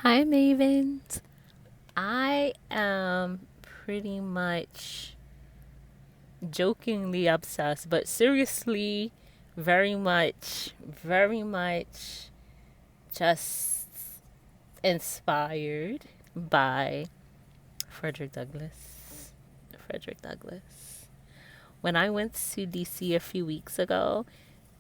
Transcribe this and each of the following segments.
Hi, Mavens. I am pretty much jokingly obsessed, but seriously, very much just inspired by Frederick Douglass. Frederick Douglass. When I went to DC a few weeks ago,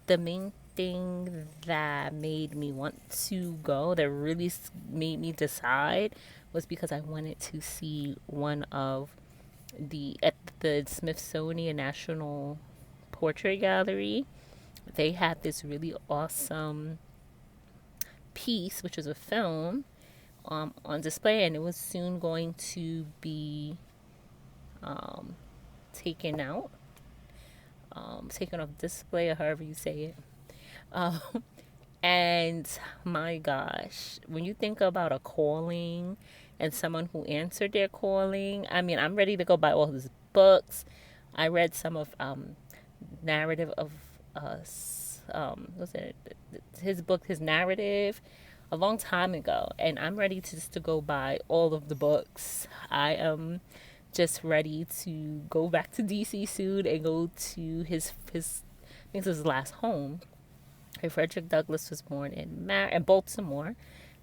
the main thing that made me want to go, that really made me decide, was because I wanted to see one of at the Smithsonian National Portrait Gallery. They had this really awesome piece, which was a film, on display, and it was soon going to be um, taken out, taken off display, or however you say it. Um, And my gosh, when you think about a calling and someone who answered their calling, I mean, I'm ready to go buy all his books. I read some of narrative of us. Was it his book, his narrative, a long time ago, and I'm ready to just to go buy all of the books. I am just ready to go back to DC soon and go to his I think it was his last home. Frederick Douglass was born in Baltimore,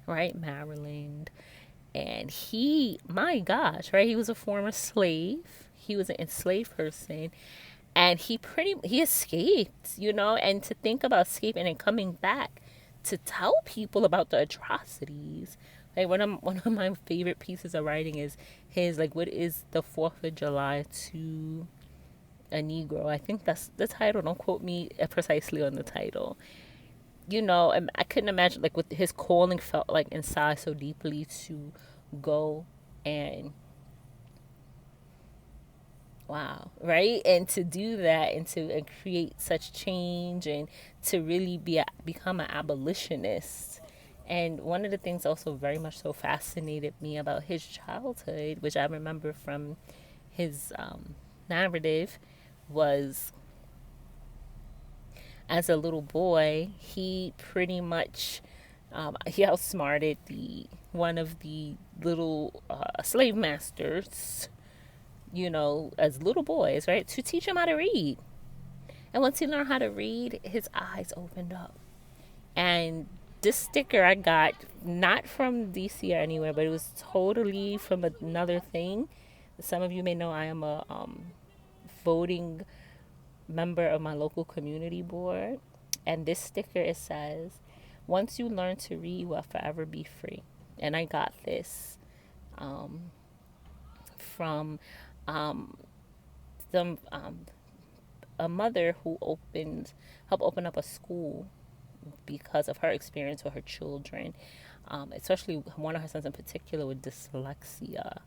right, Maryland, and my gosh, right, he was a former slave. He was an enslaved person, and he escaped, and to think about escaping and coming back to tell people about the atrocities. Like one of my favorite pieces of writing is his, like, what is the 4th of July to a Negro? I think that's the title. Don't quote me precisely on the title. I couldn't imagine, like, what his calling felt like inside so deeply, to go and wow, right, and to do that, and create such change, and to really become an abolitionist. And one of the things also very much so fascinated me about his childhood, which I remember from his narrative, was as a little boy, he pretty much he outsmarted the one of the little slave masters, as little boys, right, to teach him how to read. And once he learned how to read, his eyes opened up. And this sticker I got not from DC or anywhere, but it was totally from another thing. Some of you may know I am a voting member of my local community board, and this sticker, it says, "Once you learn to read, you will forever be free." And I got this um, from um, some a mother who helped open up a school because of her experience with her children, especially one of her sons in particular with dyslexia,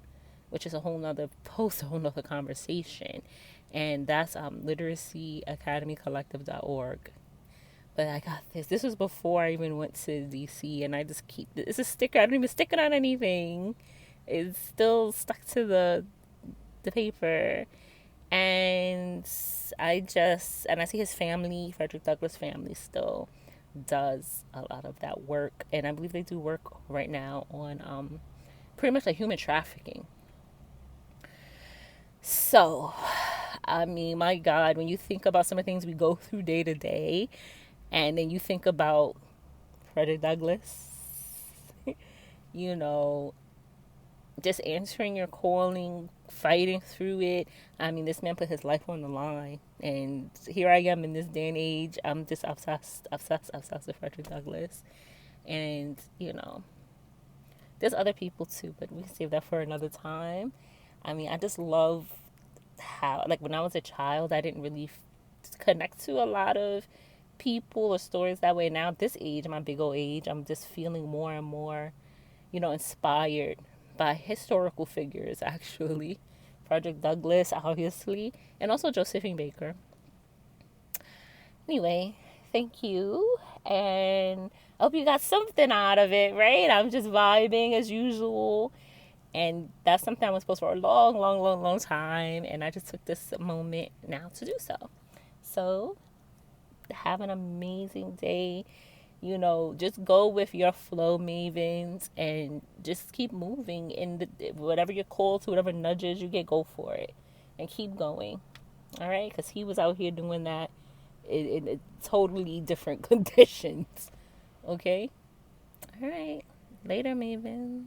which is a whole nother post, a whole nother conversation. And that's literacyacademycollective.org. But I got this. This was before I even went to DC, and I just keep it's a sticker. I don't even stick it on anything. It's still stuck to the paper. And I see his family, Frederick Douglass family, still does a lot of that work. And I believe they do work right now on pretty much like human trafficking. So, I mean, my God, when you think about some of the things we go through day to day, and then you think about Frederick Douglass, you know, just answering your calling, fighting through it. I mean, this man put his life on the line. And here I am in this day and age. I'm just obsessed with Frederick Douglass. And, there's other people too, but we can save that for another time. I mean, I just love how, like, when I was a child, I didn't really connect to a lot of people or stories that way. Now, at this age, my big old age, I'm just feeling more and more, inspired by historical figures, actually. Frederick Douglass, obviously, and also Josephine Baker. Anyway, thank you, and I hope you got something out of it, right? I'm just vibing as usual. And that's something I was supposed for a long, long, long, long time. And I just took this moment now to do so. So, have an amazing day. Just go with your flow, Mavens, and just keep moving. And whatever you're called to, whatever nudges you get, go for it and keep going. All right? Because he was out here doing that in totally different conditions. Okay? All right. Later, Mavens.